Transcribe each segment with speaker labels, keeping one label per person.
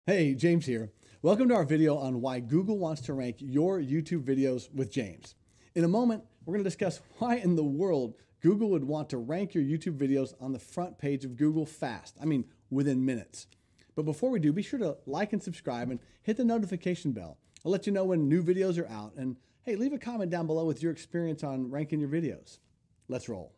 Speaker 1: Hey, James here. Welcome to our video on why Google wants to rank your YouTube videos with James. In a moment, we're going to discuss why in the world Google would want to rank your YouTube videos on the front page of Google fast. I mean, within minutes. But before we do, be sure to like and subscribe and hit the notification bell. I'll let you know when new videos are out. And hey, leave a comment down below with your experience on ranking your videos. Let's roll.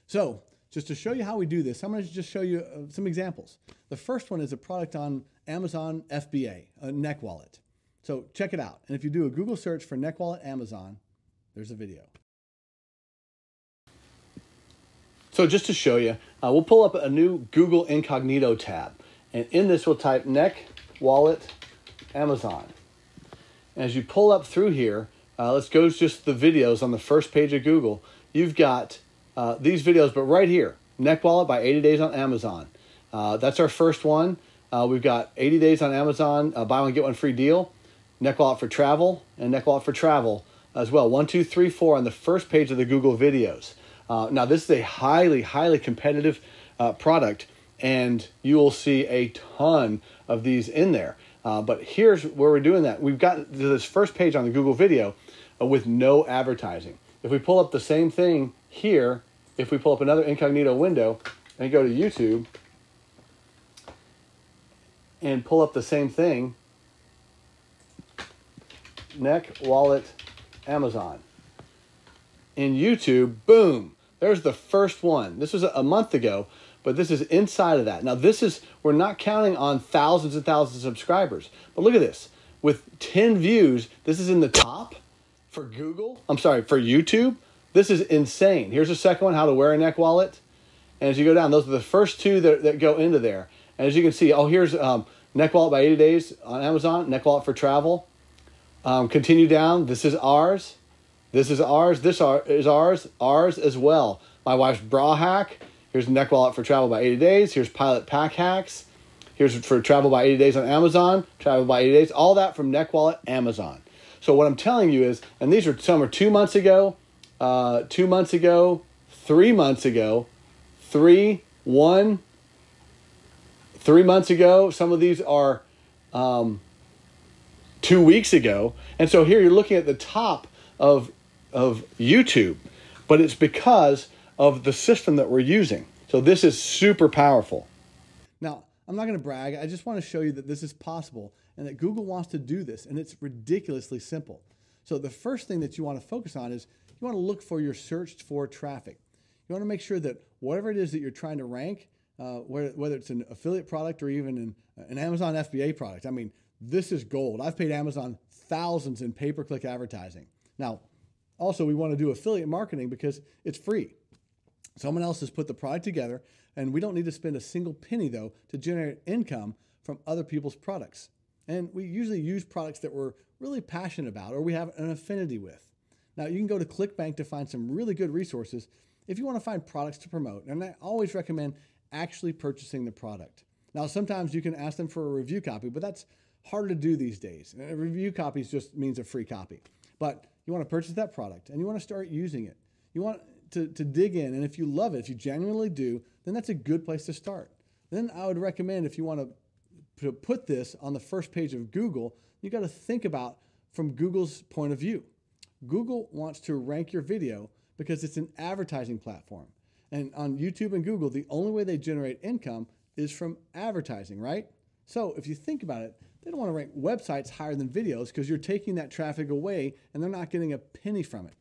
Speaker 1: So, just to show you how we do this, I'm going to just show you some examples. The first one is a product on Amazon FBA, a neck wallet. So check it out. And if you do a Google search for neck wallet Amazon, there's a video. So just to show you, we'll pull up a new Google Incognito tab. And in this, we'll type neck wallet Amazon. And as you pull up through here, let's go just the videos on the first page of Google. You've got these videos, but right here, neck wallet by 80 days on Amazon. That's our first one. We've got 80 days on Amazon, buy one, get one free deal. Neck wallet for travel and neck wallet for travel as well. 1, 2, 3, 4 on the first page of the Google videos. Now this is a highly competitive product, and you will see a ton of these in there. But here's where we're doing that. We've gotten to this first page on the Google video with no advertising. If we pull up the same thing here, if we pull up another incognito window and go to YouTube and pull up the same thing, neck wallet Amazon. In YouTube, boom, there's the first one. This was a month ago, but this is inside of that. Now we're not counting on thousands and thousands of subscribers, but look at this. With 10 views, this is in the top for for YouTube. This is insane. Here's the second one, how to wear a neck wallet. And as you go down, those are the first two that go into there. And as you can see, here's neck wallet by 80 days on Amazon, neck wallet for travel. Continue down, this is ours. This is ours, this is ours as well. My wife's bra hack. Here's neck wallet for travel by 80 days. Here's pilot pack hacks. Here's for travel by 80 days on Amazon, travel by 80 days, all that from neck wallet Amazon. So what I'm telling you is, and some are 2 months ago, 2 months ago, 3 months ago, 3 months ago. Some of these are 2 weeks ago. And so here you're looking at the top of YouTube, but it's because of the system that we're using. So this is super powerful. Now, I'm not going to brag. I just want to show you that this is possible and that Google wants to do this, and it's ridiculously simple. So the first thing that you want to focus on is you want to look for your searched for traffic. You want to make sure that whatever it is that you're trying to rank, whether it's an affiliate product or even an Amazon FBA product, I mean, this is gold. I've paid Amazon thousands in pay-per-click advertising. Now, also we want to do affiliate marketing because it's free. Someone else has put the product together, and we don't need to spend a single penny, though, to generate income from other people's products. And we usually use products that we're really passionate about or we have an affinity with. Now, you can go to ClickBank to find some really good resources if you want to find products to promote. And I always recommend actually purchasing the product. Now, sometimes you can ask them for a review copy, but that's hard to do these days. A review copy just means a free copy. But you want to purchase that product and you want to start using it. You want to dig in, and if you love it, if you genuinely do, then that's a good place to start. Then I would recommend, if you want to put this on the first page of Google, you got to think about from Google's point of view. Google wants to rank your video because it's an advertising platform. And on YouTube and Google, the only way they generate income is from advertising, right? So if you think about it, they don't want to rank websites higher than videos because you're taking that traffic away and they're not getting a penny from it.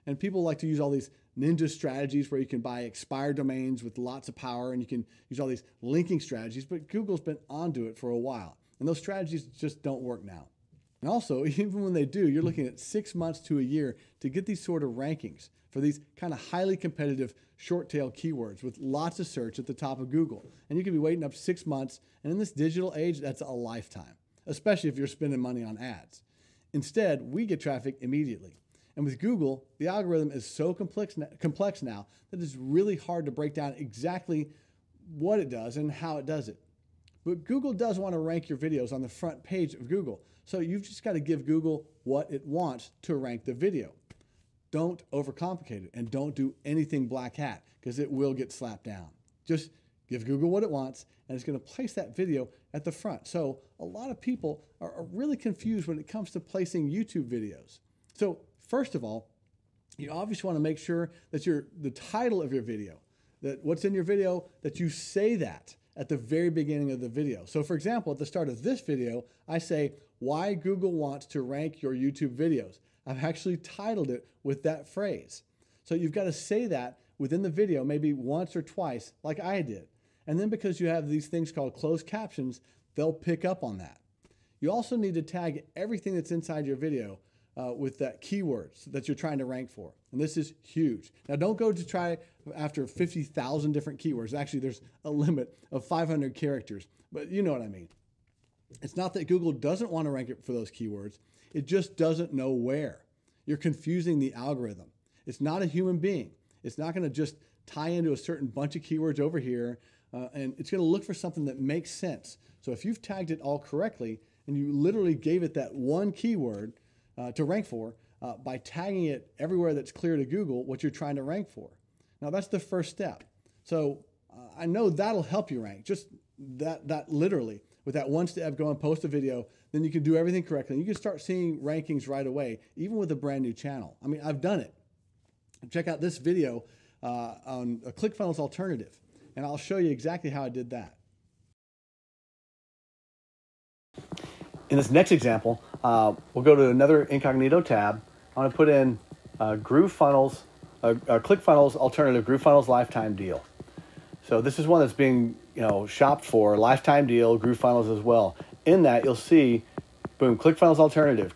Speaker 1: And people like to use all these ninja strategies where you can buy expired domains with lots of power and you can use all these linking strategies, but Google's been onto it for a while. And those strategies just don't work now. And also, even when they do, you're looking at 6 months to a year to get these sort of rankings for these kind of highly competitive short tail keywords with lots of search at the top of Google. And you could be waiting up 6 months. And in this digital age, that's a lifetime, especially if you're spending money on ads. Instead, we get traffic immediately. And with Google, the algorithm is so complex now that it's really hard to break down exactly what it does and how it does it. But Google does want to rank your videos on the front page of Google. So you've just got to give Google what it wants to rank the video. Don't overcomplicate it, and don't do anything black hat, because it will get slapped down. Just give Google what it wants, and it's going to place that video at the front. So a lot of people are really confused when it comes to placing YouTube videos. So first of all, you obviously want to make sure that the title of your video, that what's in your video, that you say that at the very beginning of the video. So for example, at the start of this video, I say, why Google wants to rank your YouTube videos. I've actually titled it with that phrase. So you've got to say that within the video, maybe once or twice, like I did. And then because you have these things called closed captions, they'll pick up on that. You also need to tag everything that's inside your video with that keywords that you're trying to rank for. And this is huge. Now don't go to try after 50,000 different keywords. Actually, there's a limit of 500 characters, but you know what I mean. It's not that Google doesn't want to rank it for those keywords. It just doesn't know where. You're confusing the algorithm. It's not a human being. It's not going to just tie into a certain bunch of keywords over here, and it's going to look for something that makes sense. So if you've tagged it all correctly, and you literally gave it that one keyword to rank for, by tagging it everywhere that's clear to Google what you're trying to rank for. Now that's the first step. So I know that'll help you rank, just that literally. With that one step, go and post a video, then you can do everything correctly. And you can start seeing rankings right away, even with a brand new channel. I mean, I've done it. Check out this video on a ClickFunnels alternative, and I'll show you exactly how I did that. In this next example, we'll go to another incognito tab. I'm going to put in ClickFunnels alternative ClickFunnels lifetime deal. So this is one that's being shopped for, lifetime deal, ClickFunnels as well. In that, you'll see, boom, ClickFunnels alternative,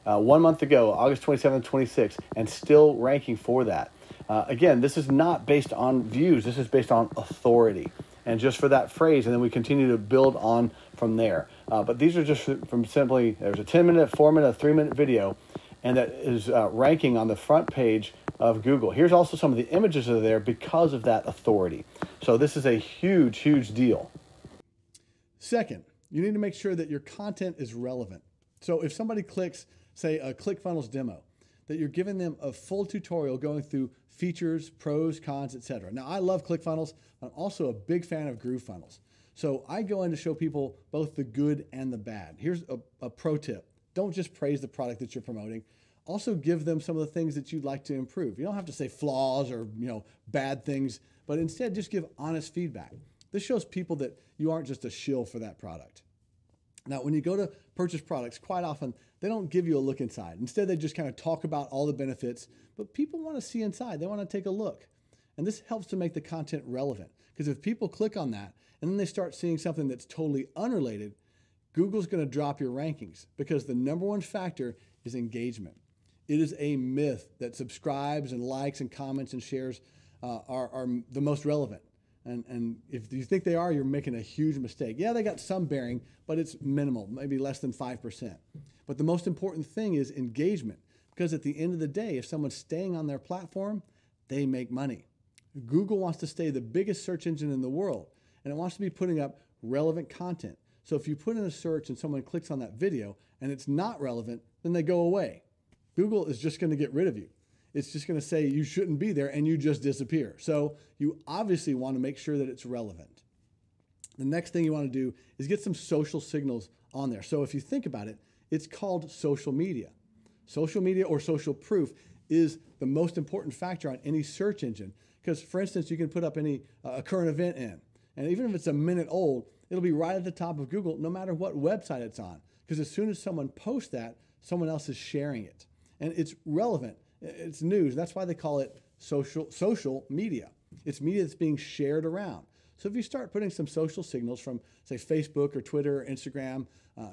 Speaker 1: 1 month ago, August 27th, 26, and still ranking for that. Again, this is not based on views. This is based on authority. And just for that phrase, and then we continue to build on from there. But these are just from simply, there's a 10-minute, 4-minute, a 3-minute video, and that is ranking on the front page of Google. Here's also some of the images that are there because of that authority. So this is a huge, huge deal. Second, you need to make sure that your content is relevant. So if somebody clicks, say, a ClickFunnels demo, that you're giving them a full tutorial going through features, pros, cons, etc. Now, I love ClickFunnels. I'm also a big fan of GrooveFunnels. So I go in to show people both the good and the bad. Here's a pro tip. Don't just praise the product that you're promoting. Also give them some of the things that you'd like to improve. You don't have to say flaws or bad things, but instead just give honest feedback. This shows people that you aren't just a shill for that product. Now, when you go to purchase products, quite often they don't give you a look inside. Instead, they just kind of talk about all the benefits, but people want to see inside. They want to take a look. And this helps to make the content relevant, because if people click on that and then they start seeing something that's totally unrelated, Google's going to drop your rankings, because the #1 factor is engagement. It is a myth that subscribes and likes and comments and shares are the most relevant. And if you think they are, you're making a huge mistake. Yeah, they got some bearing, but it's minimal, maybe less than 5%. But the most important thing is engagement, because at the end of the day, if someone's staying on their platform, they make money. Google wants to stay the biggest search engine in the world, and it wants to be putting up relevant content. So if you put in a search and someone clicks on that video and it's not relevant, then they go away. Google is just going to get rid of you. It's just going to say you shouldn't be there and you just disappear. So you obviously want to make sure that it's relevant. The next thing you want to do is get some social signals on there. So if you think about it, it's called social media. Social media or social proof is the most important factor on any search engine, because, for instance, you can put up a current event in, and even if it's a minute old, it'll be right at the top of Google no matter what website it's on, because as soon as someone posts that, someone else is sharing it. And it's relevant. It's news. That's why they call it social media. It's media that's being shared around. So if you start putting some social signals from, say, Facebook or Twitter or Instagram,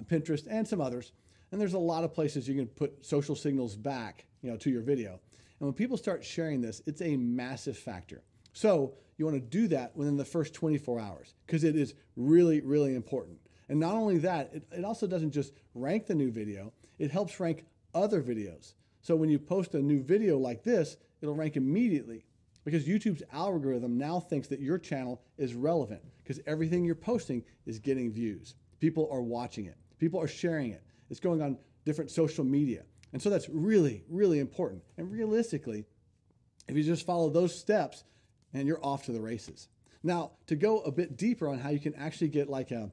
Speaker 1: Pinterest, and some others, and there's a lot of places you can put social signals back, to your video. And when people start sharing this, it's a massive factor. So you want to do that within the first 24 hours, because it is really, really important. And not only that, it also doesn't just rank the new video, it helps rank other videos. So when you post a new video like this, it'll rank immediately, because YouTube's algorithm now thinks that your channel is relevant, because everything you're posting is getting views. People are watching it. People are sharing it. It's going on different social media. And so that's really, really important. And realistically, if you just follow those steps, and you're off to the races. Now, to go a bit deeper on how you can actually get like an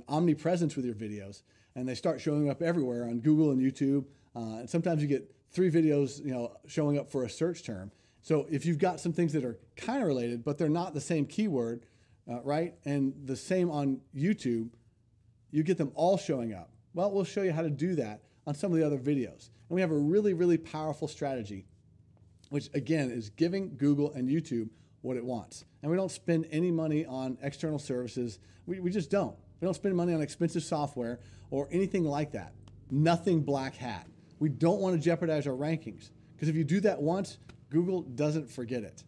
Speaker 1: omnipresence with your videos, and they start showing up everywhere on Google and YouTube, and sometimes you get 3 videos, showing up for a search term. So if you've got some things that are kind of related, but they're not the same keyword, right, and the same on YouTube, you get them all showing up. Well, we'll show you how to do that on some of the other videos. And we have a really, really powerful strategy, which again is giving Google and YouTube what it wants. And we don't spend any money on external services. We just don't. We don't spend money on expensive software or anything like that. Nothing black hat. We don't want to jeopardize our rankings, because if you do that once, Google doesn't forget it.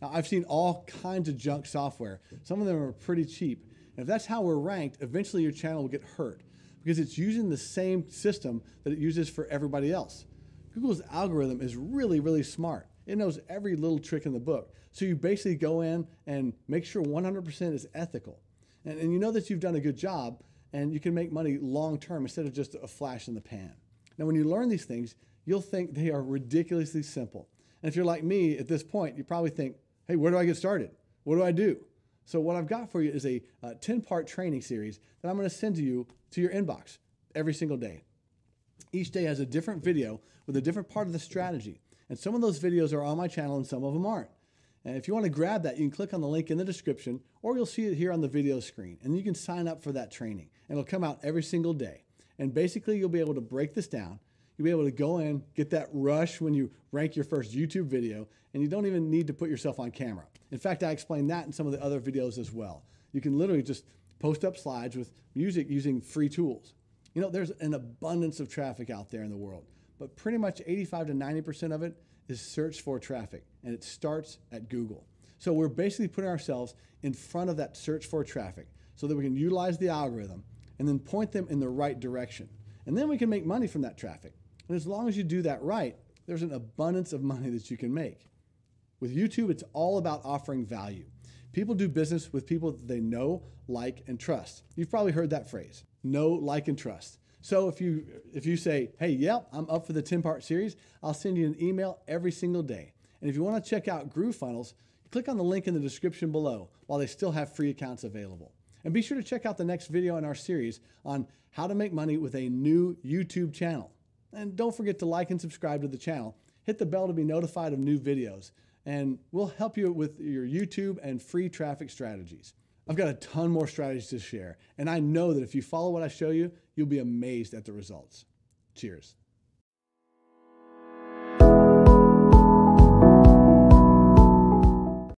Speaker 1: Now, I've seen all kinds of junk software. Some of them are pretty cheap. And if that's how we're ranked, eventually your channel will get hurt, because it's using the same system that it uses for everybody else. Google's algorithm is really, really smart. It knows every little trick in the book. So you basically go in and make sure 100% is ethical. And you know that you've done a good job, and you can make money long term instead of just a flash in the pan. Now, when you learn these things, you'll think they are ridiculously simple. And if you're like me at this point, you probably think, hey, where do I get started? What do I do? So what I've got for you is a 10-part training series that I'm going to send to you to your inbox every single day. Each day has a different video with a different part of the strategy. And some of those videos are on my channel and some of them aren't. And if you want to grab that, you can click on the link in the description, or you'll see it here on the video screen. And you can sign up for that training. And it'll come out every single day. And basically, you'll be able to break this down. You'll be able to go in, get that rush when you rank your first YouTube video, and you don't even need to put yourself on camera. In fact, I explain that in some of the other videos as well. You can literally just post up slides with music using free tools. There's an abundance of traffic out there in the world, but pretty much 85 to 90% of it is search for traffic, and it starts at Google. So we're basically putting ourselves in front of that search for traffic so that we can utilize the algorithm and then point them in the right direction. And then we can make money from that traffic. And as long as you do that right, there's an abundance of money that you can make. With YouTube, it's all about offering value. People do business with people that they know, like, and trust. You've probably heard that phrase, know, like, and trust. So if you say, hey, yep, I'm up for the 10-part series, I'll send you an email every single day. And if you want to check out GrooveFunnels, click on the link in the description below while they still have free accounts available. And be sure to check out the next video in our series on how to make money with a new YouTube channel. And don't forget to like and subscribe to the channel. Hit the bell to be notified of new videos. And we'll help you with your YouTube and free traffic strategies. I've got a ton more strategies to share. And I know that if you follow what I show you, you'll be amazed at the results. Cheers.